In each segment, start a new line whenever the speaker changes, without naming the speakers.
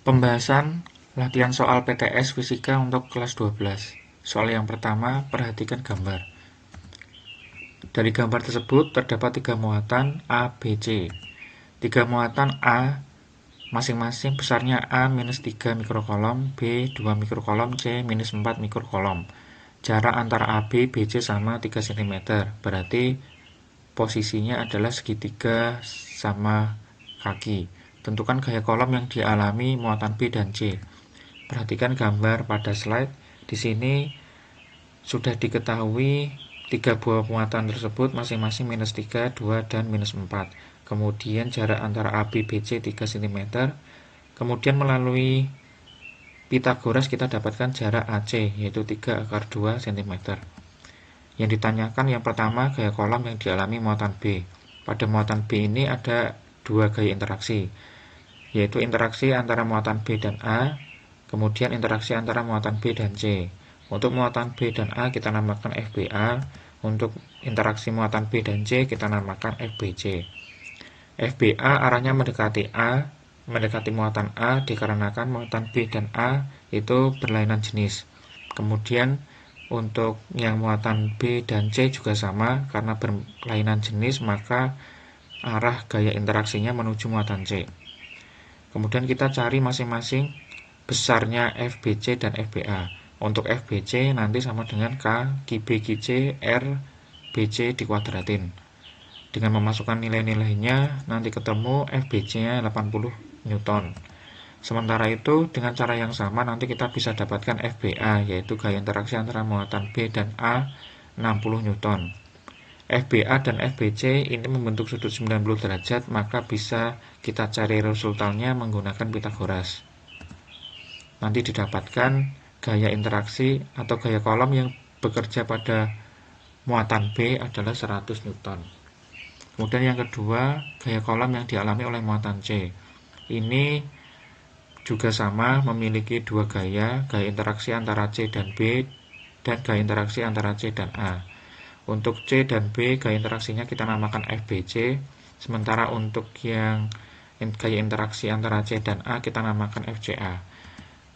Pembahasan latihan soal PTS Fisika untuk kelas 12. Soal yang pertama, perhatikan gambar. Dari gambar tersebut terdapat 3 muatan A, B, C. 3 muatan A masing-masing besarnya A minus 3 mikrokolom, B 2 mikrokolom, C minus 4 mikrokolom. Jarak antara AB, BC sama 3 cm. Berarti posisinya adalah segitiga sama kaki. Tentukan gaya kolom yang dialami muatan B dan C. Perhatikan gambar pada slide. Di sini sudah diketahui 3 buah muatan tersebut masing-masing minus 3, 2, dan minus 4. Kemudian jarak antara AB, BC 3 cm. Kemudian melalui Pitagoras kita dapatkan jarak AC, yaitu 3 akar 2 cm. Yang ditanyakan yang pertama gaya kolom yang dialami muatan B. Pada muatan B ini ada 2 gaya interaksi, yaitu interaksi antara muatan B dan A, kemudian interaksi antara muatan B dan C. Untuk muatan B dan A kita namakan FBA, untuk interaksi muatan B dan C kita namakan FBC. FBA arahnya mendekati A, mendekati muatan A dikarenakan muatan B dan A itu berlainan jenis. Kemudian untuk yang muatan B dan C juga sama, karena berlainan jenis maka arah gaya interaksinya menuju muatan C. Kemudian kita cari masing-masing besarnya FBC dan FBA. Untuk FBC nanti sama dengan K B C R BC dikuadratin. Dengan memasukkan nilai-nilainya nanti ketemu FBC-nya 80 Newton. Sementara itu dengan cara yang sama nanti kita bisa dapatkan FBA, yaitu gaya interaksi antara muatan B dan A 60 Newton. FBA dan FBC ini membentuk sudut 90 derajat, maka bisa kita cari resultannya menggunakan Pitagoras. Nanti didapatkan gaya interaksi atau gaya kolom yang bekerja pada muatan B adalah 100 Newton. Kemudian yang kedua, gaya kolom yang dialami oleh muatan C. Ini juga sama, memiliki 2 gaya interaksi antara C dan B, dan gaya interaksi antara C dan A. Untuk C dan B, gaya interaksinya kita namakan FBC, sementara untuk yang gaya interaksi antara C dan A kita namakan FCA.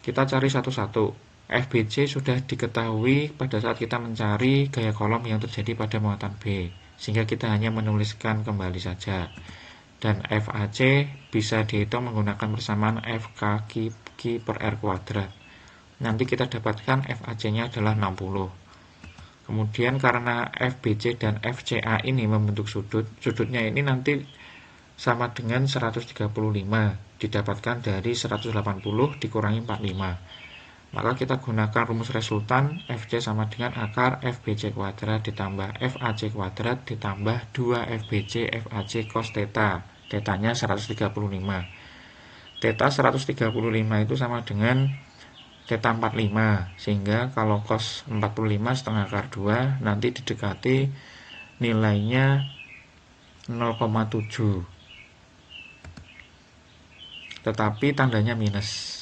Kita cari satu-satu. FBC sudah diketahui pada saat kita mencari gaya kolom yang terjadi pada muatan B, sehingga kita hanya menuliskan kembali saja. Dan FAC bisa dihitung menggunakan persamaan FK per R kuadrat. Nanti kita dapatkan FAC-nya adalah 60. Kemudian karena FBC dan FCA ini membentuk sudutnya ini nanti sama dengan 135, didapatkan dari 180 dikurangi 45. Maka kita gunakan rumus resultan, FC sama dengan akar FBC kuadrat ditambah FAC kuadrat ditambah 2 FBC FAC cos theta. Tetanya 135. Theta 135 itu sama dengan theta 45, sehingga kalau cos 45 setengah akar 2 nanti didekati nilainya 0,7, tetapi tandanya minus.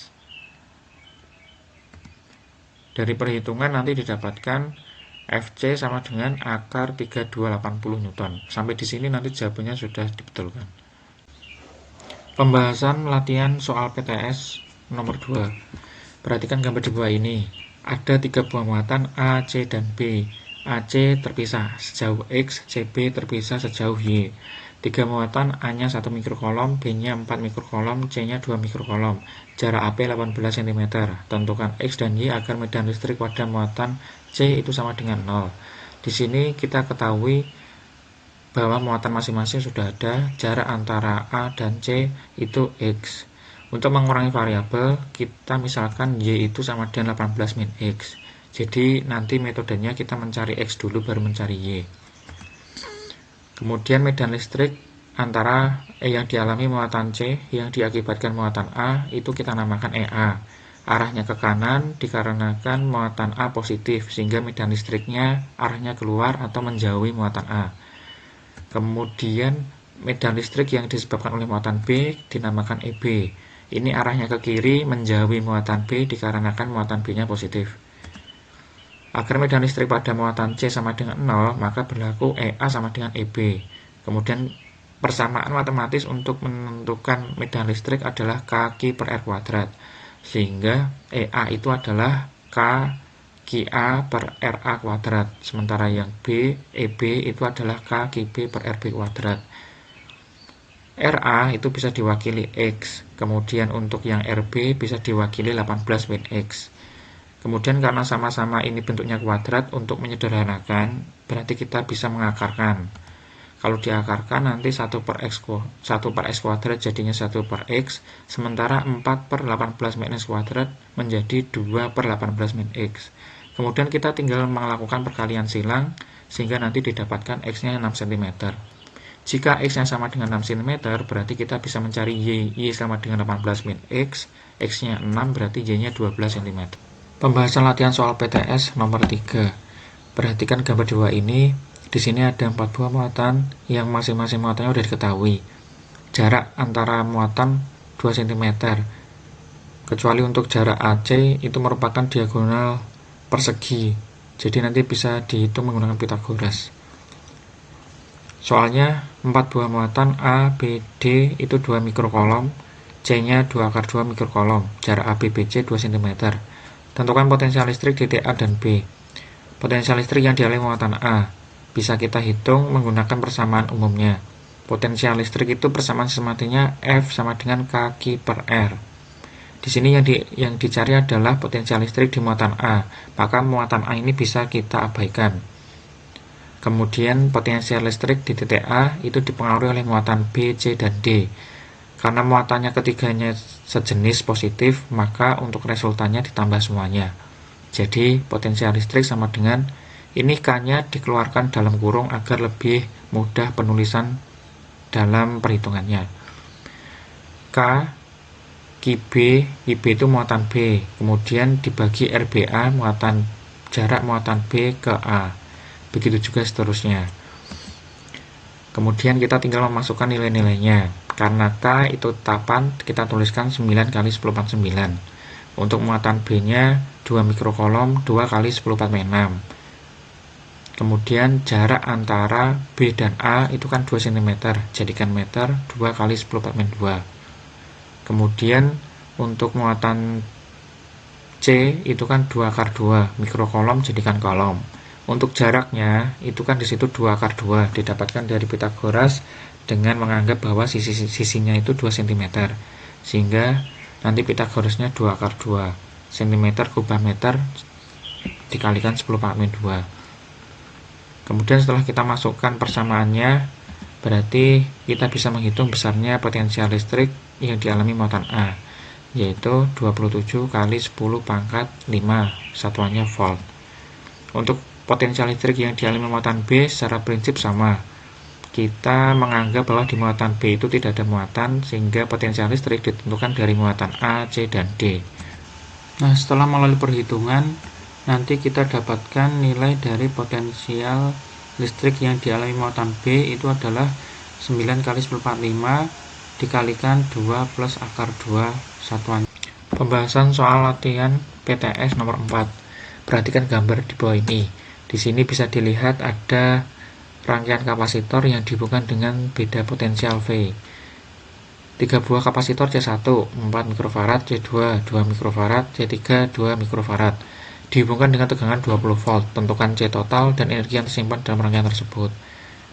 Dari perhitungan nanti didapatkan FC sama dengan akar 3280 Newton. Sampai di sini nanti jawabannya sudah dibetulkan. Pembahasan latihan soal PTS nomor 2. Perhatikan gambar di bawah ini. Ada 3 buah muatan A, C, dan B. AC terpisah sejauh X, CB terpisah sejauh Y. 3 muatan A-nya 1 mikrokolom, B-nya 4 mikrokolom, C-nya 2 mikrokolom. Jarak AP 18 cm. Tentukan X dan Y agar medan listrik pada muatan C itu sama dengan 0. Di sini kita ketahui bahwa muatan masing-masing sudah ada, jarak antara A dan C itu X. Untuk mengurangi variabel, kita misalkan Y itu sama dengan 18 min X. Jadi nanti metodenya kita mencari X dulu baru mencari Y. Kemudian medan listrik antara yang dialami muatan C yang diakibatkan muatan A itu kita namakan EA. Arahnya ke kanan dikarenakan muatan A positif, sehingga medan listriknya arahnya keluar atau menjauhi muatan A. Kemudian medan listrik yang disebabkan oleh muatan B dinamakan EB. Ini arahnya ke kiri menjauhi muatan B dikarenakan muatan B-nya positif. Agar medan listrik pada muatan C sama dengan 0, maka berlaku EA sama dengan EB. Kemudian Persamaan matematis untuk menentukan medan listrik adalah K/Q per R kuadrat. Sehingga EA itu adalah K/QA per RA kuadrat. Sementara yang EB itu adalah K/QB per RB kuadrat. RA itu bisa diwakili X. Kemudian untuk yang RB bisa diwakili 18 min X. Kemudian karena sama-sama ini bentuknya kuadrat, untuk menyederhanakan, berarti kita bisa mengakarkan. Kalau diakarkan nanti 1 per X kuadrat jadinya 1 per X, sementara 4 per 18 min X kuadrat menjadi 2 per 18 min X. Kemudian kita tinggal melakukan perkalian silang, sehingga nanti didapatkan X-nya 6 cm. Jika X-nya sama dengan 6 cm, berarti kita bisa mencari Y sama dengan 18 min X, X-nya 6 berarti Y-nya 12 cm. Pembahasan latihan soal PTS nomor 3. Perhatikan gambar 2 ini. Di sini ada 4 buah muatan yang masing-masing muatannya sudah diketahui. Jarak antara muatan 2 cm. Kecuali untuk jarak AC itu merupakan diagonal persegi. Jadi nanti bisa dihitung menggunakan Pythagoras. Soalnya 4 buah muatan A, B, D itu 2 mikrokolom, C-nya 2/2 mikrokolom, jarak AB BC 2 cm. Tentukan potensial listrik di TA dan B. Potensial listrik yang dialami muatan A bisa kita hitung menggunakan persamaan umumnya. Potensial listrik itu persamaan sistematiknya F sama dengan K/Q per R. Di sini yang dicari adalah potensial listrik di muatan A, maka muatan A ini bisa kita abaikan. Kemudian potensial listrik di titik A itu dipengaruhi oleh muatan B, C, dan D. Karena muatannya ketiganya sejenis positif, maka untuk resultannya ditambah semuanya. Jadi potensial listrik sama dengan ini K-nya dikeluarkan dalam kurung agar lebih mudah penulisan dalam perhitungannya. K, QB, IB itu muatan B, kemudian dibagi RBA jarak muatan B ke A. Begitu juga seterusnya. Kemudian kita tinggal memasukkan nilai-nilainya. Karena K itu tetapan, kita tuliskan 9 kali 10 4 9. Untuk muatan B-nya 2 mikrokolom 2 kali 10 4 6. Kemudian jarak antara B dan A itu kan 2 cm, jadikan meter 2 kali 10 4 2. Kemudian untuk muatan C itu kan 2/2 mikrokolom, jadikan kolom. Untuk jaraknya itu kan disitu 2/2 didapatkan dari Pythagoras dengan menganggap bahwa sisinya itu 2 cm, sehingga nanti Pythagorasnya 2/2 cm kubah meter dikalikan 10 4 2. Kemudian setelah kita masukkan persamaannya, berarti kita bisa menghitung besarnya potensial listrik yang dialami muatan A, yaitu 27 kali 10 pangkat 5, satuannya volt. Untuk potensial listrik yang dialami muatan B secara prinsip sama. Kita menganggap bahwa di muatan B itu tidak ada muatan, sehingga potensial listrik ditentukan dari muatan A, C, dan D. Nah, setelah melalui perhitungan, nanti kita dapatkan nilai dari potensial listrik yang dialami muatan B itu adalah 9 kali 10 4 5 dikalikan 2 plus akar 2 satuan. Pembahasan soal latihan PTS nomor 4. Perhatikan gambar di bawah ini. Di sini bisa dilihat ada rangkaian kapasitor yang dihubungkan dengan beda potensial V. 3 buah kapasitor C1 4 mikrofarad, C2 2 mikrofarad, C3 2 mikrofarad. Dihubungkan dengan tegangan 20 volt. Tentukan C total dan energi yang tersimpan dalam rangkaian tersebut.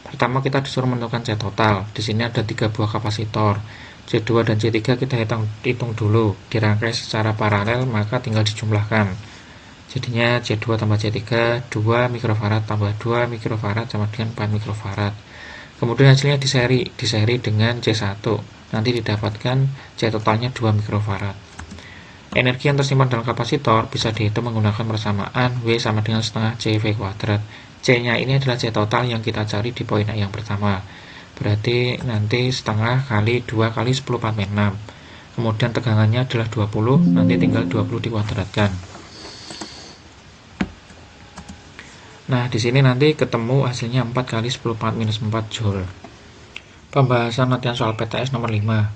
Pertama kita disuruh menentukan C total. Di sini ada 3 buah kapasitor. C2 dan C3 kita hitung dulu. Dirangkai secara paralel, maka tinggal dijumlahkan. Jadinya C2 tambah C3 2 mikrofarad tambah 2 mikrofarad sama dengan 4 mikrofarad. Kemudian hasilnya diseri dengan C1. Nanti didapatkan C totalnya 2 mikrofarad. Energi yang tersimpan dalam kapasitor bisa dihitung menggunakan persamaan W sama dengan setengah CV kuadrat. C-nya ini adalah C total yang kita cari di poin yang pertama. Berarti nanti setengah kali 2 kali 10 4 6. Kemudian tegangannya adalah 20, nanti tinggal 20 dikuadratkan. Nah, di sini nanti ketemu hasilnya 4 kali 10 4 minus 4 Joule. Pembahasan latihan soal PTS nomor 5.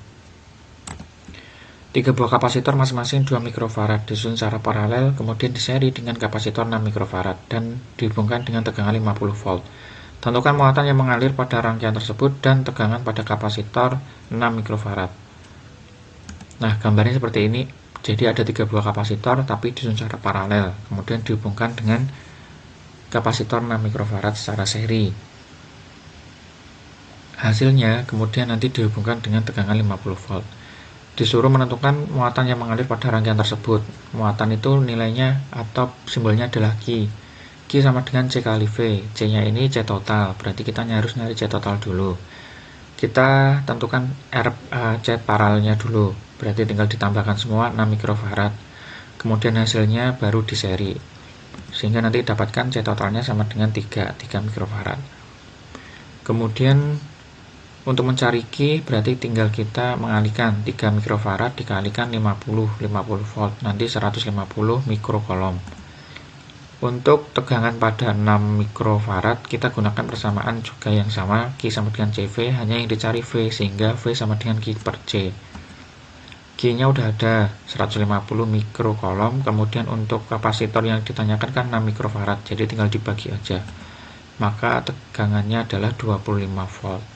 3 buah kapasitor masing-masing 2 mikrofarad disusun secara paralel, kemudian diseri dengan kapasitor 6 mikrofarad dan dihubungkan dengan tegangan 50 volt. Tentukan muatan yang mengalir pada rangkaian tersebut dan tegangan pada kapasitor 6 mikrofarad. Nah, gambarnya seperti ini. Jadi ada 3 buah kapasitor tapi disusun secara paralel, kemudian dihubungkan dengan kapasitor 6 mikrofarad secara seri. Hasilnya kemudian nanti dihubungkan dengan tegangan 50 volt. Disuruh menentukan muatan yang mengalir pada rangkaian tersebut. Muatan itu nilainya atau simbolnya adalah Q. Q sama dengan C kali V. C-nya ini C total, berarti kita harus nyari C total dulu. Kita tentukan C paralelnya dulu, berarti tinggal ditambahkan semua 6 mikrofarad. Kemudian hasilnya baru di seri, sehingga nanti dapatkan C totalnya sama dengan 3 mikrofarad. Kemudian untuk mencari Q berarti tinggal kita mengalihkan 3 mikrofarad dikalikan 50 volt, nanti 150 mikrokolom. Untuk tegangan pada 6 mikrofarad kita gunakan persamaan juga yang sama, Q sama dengan CV, hanya yang dicari V, sehingga V sama dengan Q per C. Q-nya udah ada 150 mikrokolom, kemudian untuk kapasitor yang ditanyakan kan 6 mikrofarad, jadi tinggal dibagi aja. Maka tegangannya adalah 25 volt.